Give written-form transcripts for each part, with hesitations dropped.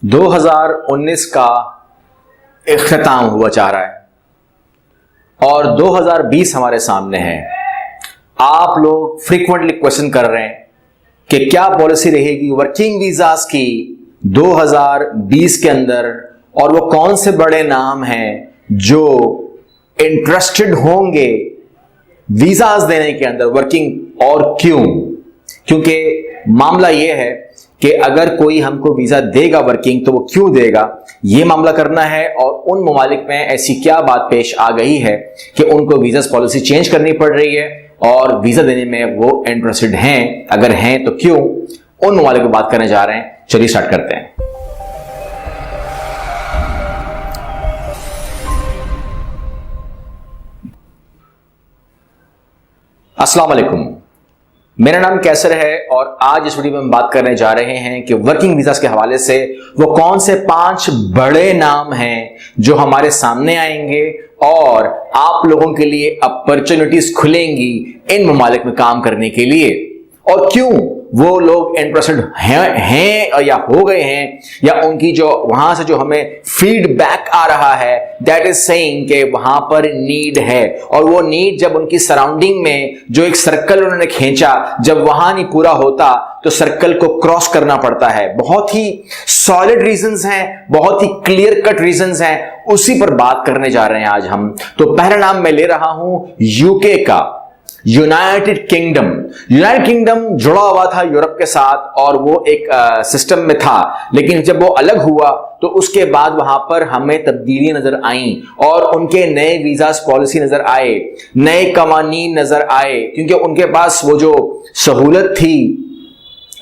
2019 का इख्तिताम हुआ चाह रहा है और 2020 हमारे सामने है। आप लोग फ्रीक्वेंटली क्वेश्चन कर रहे हैं कि क्या पॉलिसी रहेगी वर्किंग वीजास की 2020 के अंदर, और वो कौन से बड़े नाम हैं जो इंटरेस्टेड होंगे वीजास देने के अंदर वर्किंग, और क्यों? क्योंकि मामला यह है कि अगर कोई हमको वीजा देगा वर्किंग तो वो क्यों देगा, ये मामला करना है। और उन ममालिक में ऐसी क्या बात पेश आ गई है कि उनको वीजा पॉलिसी चेंज करनी पड़ रही है और वीजा देने में वो इंटरेस्टेड हैं, अगर हैं तो क्यों, उन ममालिक की बात करने जा रहे हैं। चलिए स्टार्ट करते हैं। अस्सलाम वालेकुम, मेरा नाम कैसर है और आज इस वीडियो में हम बात करने जा रहे हैं कि वर्किंग वीजास के हवाले से वो कौन से 5 बड़े नाम हैं जो हमारे सामने आएंगे और आप लोगों के लिए अपॉर्चुनिटीज खुलेंगी इन ममालिक में काम करने के लिए, और क्यों वो लोग इंटरेस्टेड हैं या हो गए हैं, या उनकी जो वहां से जो हमें फीडबैक आ रहा है दैट इज सेइंग कि वहां पर नीड है। और वो नीड जब उनकी सराउंडिंग में जो एक सर्कल उन्होंने खींचा, जब वहां नहीं पूरा होता तो सर्कल को क्रॉस करना पड़ता है। बहुत ही सॉलिड रीजंस हैं, बहुत ही क्लियर कट रीजंस हैं, उसी पर बात करने जा रहे हैं आज हम। तो पहला नाम मैं ले रहा हूं यूके का, यूनाइटेड किंगडम। यूनाइटेड किंगडम जुड़ा हुआ था यूरोप के साथ और वो एक सिस्टम में था, लेकिन जब वो अलग हुआ तो उसके बाद वहां पर हमें तब्दीलियां नजर आईं और उनके नए वीजास पॉलिसी नजर आए, नए कवानीन नजर आए, क्योंकि उनके पास वो जो सहूलत थी,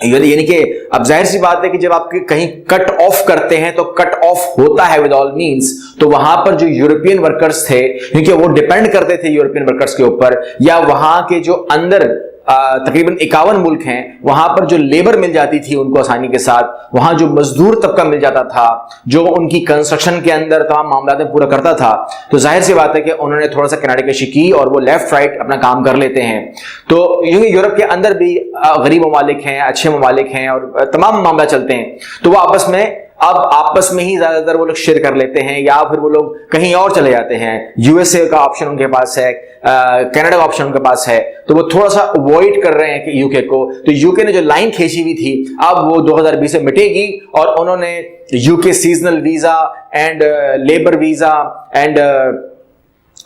यानी कि अब जाहिर सी बात है कि जब आप कहीं कट ऑफ करते हैं तो कट ऑफ होता है विद ऑल मींस। तो वहां पर जो यूरोपियन वर्कर्स थे, क्योंकि वो डिपेंड करते थे यूरोपियन वर्कर्स के ऊपर, या वहां के जो अंदर तकरीबन 51 मुल्क हैं, वहां पर जो लेबर मिल जाती थी उनको आसानी के साथ, वहां जो मजदूर तबका मिल जाता था जो उनकी कंस्ट्रक्शन के अंदर तमाम मामला में पूरा करता था, तो जाहिर सी बात है कि उन्होंने थोड़ा सा किनारे कशी की और वो लेफ्ट राइट अपना काम कर लेते हैं। तो यूरोप के अंदर भी गरीब ममालिक हैं, अच्छे ममालिक हैं और तमाम मामला चलते हैं, तो वो आपस में ही ज्यादातर वो लोग शेयर कर लेते हैं, या फिर वो लोग कहीं और चले जाते हैं। यूएसए का ऑप्शन उनके पास है, कनाडा का ऑप्शन उनके पास है, तो वो थोड़ा सा अवॉइड कर रहे हैं कि यूके को। तो यूके ने जो लाइन खींची हुई थी अब वो 2020 में मिटेगी और उन्होंने UK seasonal visa and labour visa and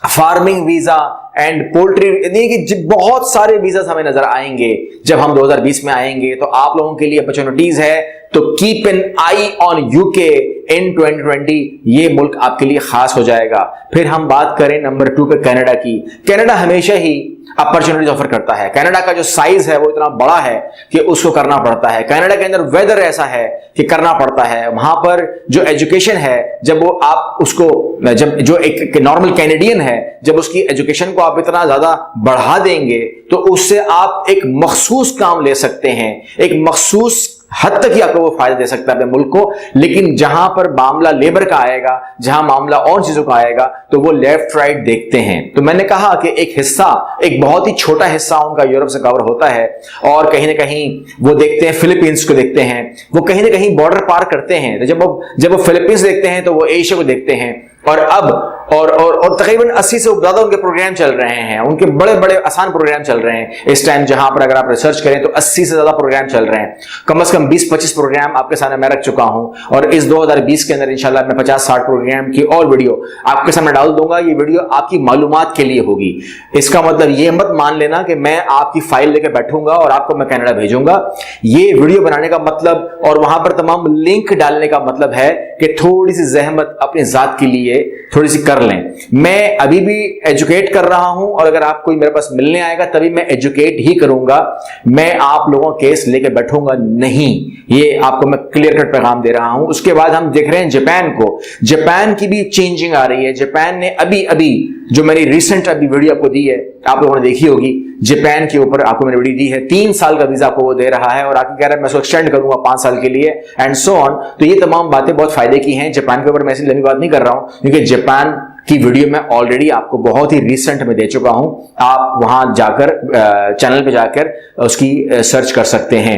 farming visa and poultry, यानी कि बहुत सारे वीजा हमें नजर आएंगे जब हम 2020 में आएंगे। तो आप लोगों के लिए अपॉर्चुनिटीज है, तो keep an eye on UK in 2020, ये मुल्क आपके लिए खास हो जाएगा। फिर हम बात करें नंबर 2 पे कनाडा की। कनाडा हमेशा ही अपॉर्चुनिटीज ऑफर करता है। कनाडा का जो साइज है वो इतना बड़ा है कि उसको करना पड़ता है। कनाडा के अंदर वेदर ऐसा है कि करना पड़ता है। वहां पर जो एजुकेशन है, जब वो आप उसको, जब जो एक नॉर्मल कैनेडियन है, जब उसकी एजुकेशन को आप इतना ज्यादा बढ़ा देंगे तो उससे आप एक मखसूस काम ले सकते हैं, एक मखसूस हद तक ही आपको वो फायदा दे सकता है अपने मुल्क को। लेकिन जहां पर मामला लेबर का आएगा, जहां मामला और चीजों का आएगा, तो वो लेफ्ट राइट देखते हैं। तो मैंने कहा कि एक हिस्सा, एक बहुत ही छोटा हिस्सा उनका यूरोप से कवर होता है और कहीं ना कहीं वो देखते हैं, फिलीपींस को देखते हैं, वो कहीं ना कहीं बॉर्डर पार करते हैं। तो जब वो फिलीपींस देखते हैं तो वो एशिया को देखते हैं। और अब और तकरीबन 80 से ज्यादा उनके प्रोग्राम चल रहे हैं, उनके बड़े बड़े आसान प्रोग्राम चल रहे हैं इस टाइम। जहां पर अगर आप रिसर्च करें तो 80 से ज्यादा प्रोग्राम चल रहे हैं, कम से कम 20-25 प्रोग्राम आपके सामने मैं रख चुका हूं। और इस 2020 के अंदर इंशाल्लाह मैं 50-60 प्रोग्राम की और वीडियो आपके सामने डाल दूंगा। ये वीडियो आपकी मालूमात के लिए होगी। इसका मतलब ये मत मान लेना कि मैं आपकी फाइल लेकर बैठूंगा और आपको मैं कनाडा भेजूंगा। ये वीडियो बनाने का मतलब और वहां पर तमाम लिंक डालने का मतलब है कि थोड़ी सी जहमत अपनी जात के लिए थोड़ी सी कर लें। मैं अभी भी एजुकेट कर रहा हूं और अगर आप कोई मेरे पास मिलने आएगा तभी मैं एजुकेट ही करूंगा, मैं आप लोगों केस लेके बैठूंगा नहीं। ये आपको मैं क्लियर कट पैगाम दे रहा हूं। उसके बाद हम देख रहे हैं जापान को। जापान की भी चेंजिंग आ रही है। जापान ने अभी जो मैंने रिसेंट अभी वीडियो आपको दी है, आप लोगों ने देखी होगी, जापान के ऊपर आपको मैंने वीडियो दी है। 3 साल का वीजा आपको वो दे रहा है और आके कह रहा है मैं उसको एक्सटेंड करूंगा 5 साल के लिए एंड सो ऑन। तो ये तमाम बातें बहुत फायदे की हैं। जापान के ऊपर मैं ऐसी लंबी बात नहीं कर रहा हूं क्योंकि जापान की वीडियो मैं ऑलरेडी आपको बहुत ही रिसेंट में दे चुका हूं। आप वहां जाकर चैनल पे जाकर उसकी सर्च कर सकते हैं।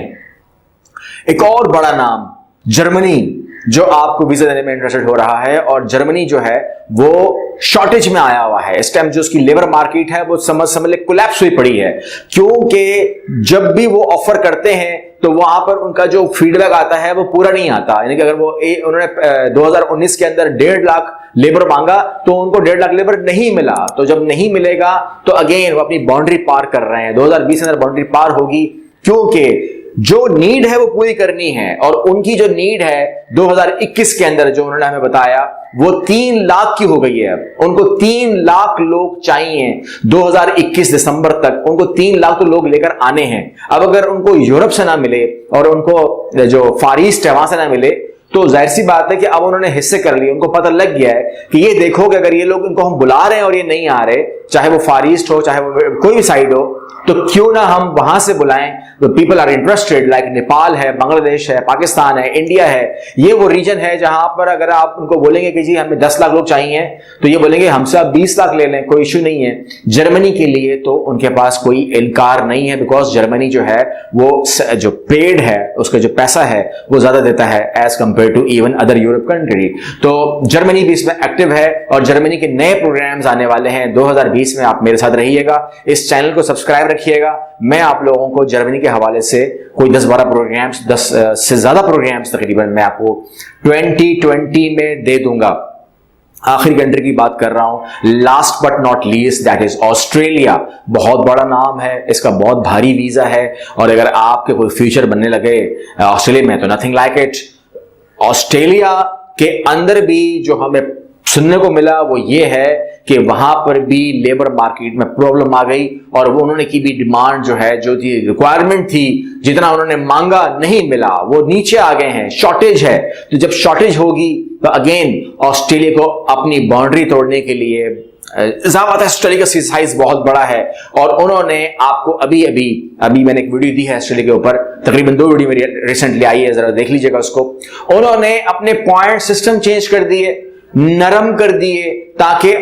एक और बड़ा नाम जर्मनी। जो आपको वीजा देने में इंटरेस्टेड हो रहा है, और जर्मनी जो है वो शॉर्टेज में आया हुआ है इस टाइम। जो उसकी लेबर मार्केट है वो समझ ले कोलैप्स हुई पड़ी है, क्योंकि जब भी वो ऑफर करते हैं तो वहां पर उनका जो फीडबैक आता है वो पूरा नहीं आता। यानी कि अगर वो उन्होंने 2019 के अंदर 1.5 लाख लेबर मांगा तो उनको 1.5 लाख लेबर नहीं मिला। तो जब नहीं मिलेगा तो अगेन वो अपनी बाउंड्री पार कर रहे हैं। 2020 के अंदर बाउंड्री पार होगी, क्योंकि जो नीड है वो पूरी करनी है, और उनकी जो नीड है 2021 के अंदर जो उन्होंने हमें बताया वो 3 लाख की हो गई है। अब उनको 3 लाख लोग चाहिए 2021 दिसंबर तक, उनको 3 लाख तो लोग लेकर आने हैं। अब अगर उनको यूरोप से ना मिले और उनको जो फार ईस्ट है वहां से ना मिले, तो जाहिर सी बात है कि अब उन्होंने हिस्से कर लिए। उनको पता लग गया है कि ये देखो कि अगर ये लोग इनको हम बुला रहे हैं और ये नहीं आ रहे, चाहे वो फार ईस्ट हो चाहे वो कोई भी साइड हो, तो क्यों ना हम वहां से बुलाएं। तो people are interested, like Nepal है, बांग्लादेश है, पाकिस्तान है, इंडिया है। ये वो रीजन है जहां पर अगर आप उनको बोलेंगे कि जी हमें 10 लाख लोग चाहिए, तो ये बोलेंगे हमसे आप 20 लाख ले लें, कोई इश्यू नहीं है। जर्मनी के लिए तो उनके पास कोई इनकार नहीं है, बिकॉज जर्मनी जो है वो जो पेड है उसका जो पैसा है वो ज्यादा देता है as compare to even other Europe country. तो जर्मनी भी इसमें एक्टिव है, और जर्मनी के नए प्रोग्राम्स आने वाले हैं 2020 में। आप मेरे साथ रहिएगा, इस चैनल को सब्सक्राइब रखिएगा। मैं आप लोगों को जर्मनी के हवाले से कोई 10-12 प्रोग्राम्स, 10 से ज्यादा प्रोग्राम्स तकरीबन मैं आपको 2020 में दे दूंगा। आखिरी कंट्री की बात कर रहा हूं, last but not least, that is Australia. बहुत बड़ा नाम है, इसका बहुत भारी वीजा है, और अगर आपके कोई फ्यूचर बनने लगे ऑस्ट्रेलिया में तो नथिंग लाइक इट। ऑस्ट्रेलिया के अंदर भी जो हमें सुनने को मिला वो ये है कि वहां पर भी लेबर मार्केट में प्रॉब्लम आ गई, और वो उन्होंने की भी डिमांड जो है, जो थी रिक्वायरमेंट थी, जितना उन्होंने मांगा नहीं मिला, वो नीचे आ गए हैं। शॉर्टेज है, तो जब शॉर्टेज होगी तो अगेन ऑस्ट्रेलिया को अपनी बाउंड्री तोड़ने के लिए ऑस्ट्रेलिया का साइज बहुत बड़ा है, और उन्होंने आपको अभी मैंने एक वीडियो दी है ऑस्ट्रेलिया के ऊपर, तकरीबन 2 वीडियो मेरी रिसेंटली आई है, जरा देख लीजिएगा उसको। उन्होंने अपने पॉइंट सिस्टम चेंज कर दिए, नरम कर दिए, ताकि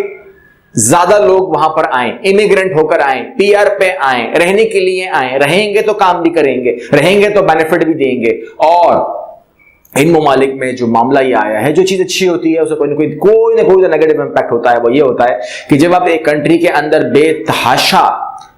ज्यादा लोग वहां पर आए, इमिग्रेंट होकर आए, पीआर पे आए, रहने के लिए आए। रहेंगे तो काम भी करेंगे, रहेंगे तो बेनिफिट भी देंगे। और इन ममालिक में जो मामला ये आया है, जो चीज अच्छी होती है उसे कोई ना कोई तो नेगेटिव इंपैक्ट होता है। वो ये होता है कि जब आप एक कंट्री के अंदर बेतहाशा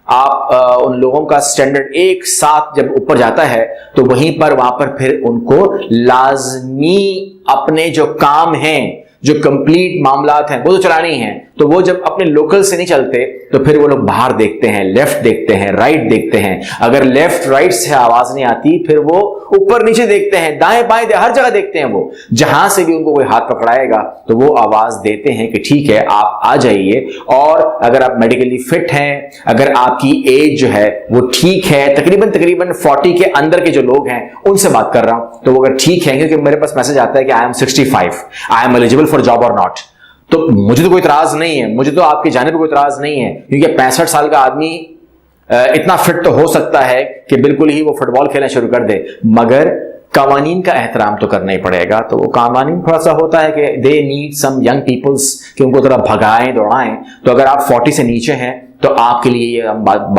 आप उन लोगों का स्टैंडर्ड एक साथ जब ऊपर जाता है, तो वहां पर फिर उनको लाजमी अपने जो काम हैं, जो कंप्लीट मामलात हैं, वो तो चलानी हैं। तो वो जब अपने लोकल से नहीं चलते तो फिर वो लोग बाहर देखते हैं, लेफ्ट देखते हैं, राइट देखते हैं। अगर लेफ्ट राइट से आवाज नहीं आती, फिर वो ऊपर नीचे देखते हैं, दाएं बाएं हर जगह देखते हैं। वो जहां से भी उनको कोई हाथ पकड़ाएगा तो वो आवाज देते हैं कि ठीक है आप आ जाइए। और अगर आप मेडिकली फिट हैं, अगर आपकी एज जो है वो ठीक है, तकरीबन 40 के अंदर के जो लोग हैं उनसे बात कर रहा हूं, तो वो अगर ठीक है, क्योंकि मेरे पास मैसेज आता है कि I am 65, I am eligible for job और नॉट, तो मुझे तो कोई इतराज नहीं है, मुझे तो आपके जाने पर कोई इतराज नहीं है, क्योंकि 65 साल का आदमी इतना फिट तो हो सकता है कि बिल्कुल ही वो फुटबॉल खेलना शुरू कर दे, मगर कवानीन का एहतराम तो करना ही पड़ेगा। तो वो कवानीन थोड़ा सा होता है कि they need some young peoples कि उनको थोड़ा भगाएं दौड़ाएं। तो अगर आप 40 से नीचे हैं तो आपके लिए ये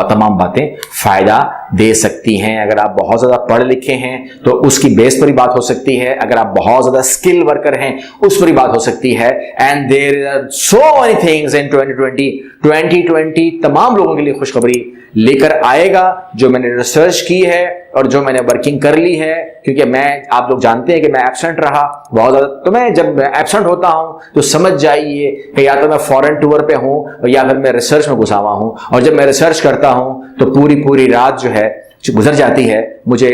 तमाम बातें फायदा दे सकती हैं। अगर आप बहुत ज्यादा पढ़े लिखे हैं तो उसकी बेस पर ही बात हो सकती है, अगर आप बहुत ज्यादा स्किल वर्कर हैं उस पर ही बात हो सकती है। And there are so many things in 2020 तमाम लोगों के लिए खुशखबरी लेकर आएगा, जो मैंने रिसर्च की है और जो मैंने वर्किंग कर ली है। क्योंकि मैं, आप लोग जानते हैं कि मैं एब्सेंट रहा बहुत ज्यादा, तो मैं जब एब्सेंट होता हूं तो समझ जाइए कि या तो मैं फॉरेन टूर पे हूं या फिर मैं रिसर्च में घुसा हुआ हूं। और जब मैं रिसर्च करता हूं तो पूरी रात जो है गुजर जाती है, मुझे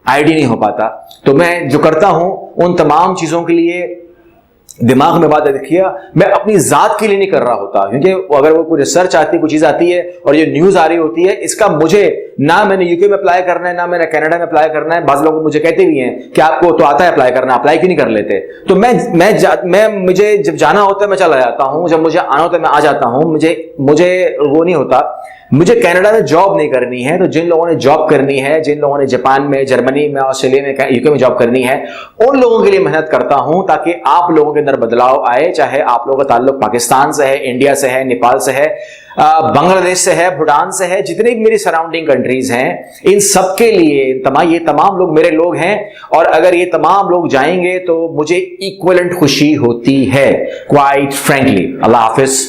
आईडी नहीं हो पाता। तो मैं जो करता हूं उन तमाम चीजों के लिए दिमाग में बात रखिए, मैं अपनी जात के लिए नहीं कर रहा होता, क्योंकि अगर वो कोई रिसर्च आती है, कोई चीज आती है और ये न्यूज आ रही होती है, इसका मुझे ना मैंने यूके में अप्लाई करना है, ना मैंने कनाडा में अप्लाई करना है। बाज़ लोग मुझे कहते भी हैं कि आपको तो आता है अप्लाई करना, अप्लाई क्यों नहीं कर लेते? तो मैं मुझे जब जाना होता है मैं चला जाता हूं, जब मुझे आना होता है मैं आ जाता हूं। मुझे वो नहीं होता। मुझे कनाडा में जॉब नहीं करनी है, तो जिन लोगों ने जॉब करनी है, जिन लोगों ने जापान में, जर्मनी में, ऑस्ट्रेलिया में, यूके में जॉब करनी है, उन लोगों के लिए मेहनत करता हूं ताकि आप लोगों के अंदर बदलाव आए, चाहे आप लोगों का ताल्लुक पाकिस्तान से है, इंडिया से है, नेपाल से है, बांग्लादेश से है, भूटान से है, जितने भी मेरी सराउंडिंग कंट्रीज हैं, इन सब के लिए ये तमाम लोग मेरे लोग हैं, और अगर ये तमाम लोग जाएंगे तो मुझे इक्वलेंट खुशी होती है, क्वाइट फ्रैंकली। अल्लाह हाफिज।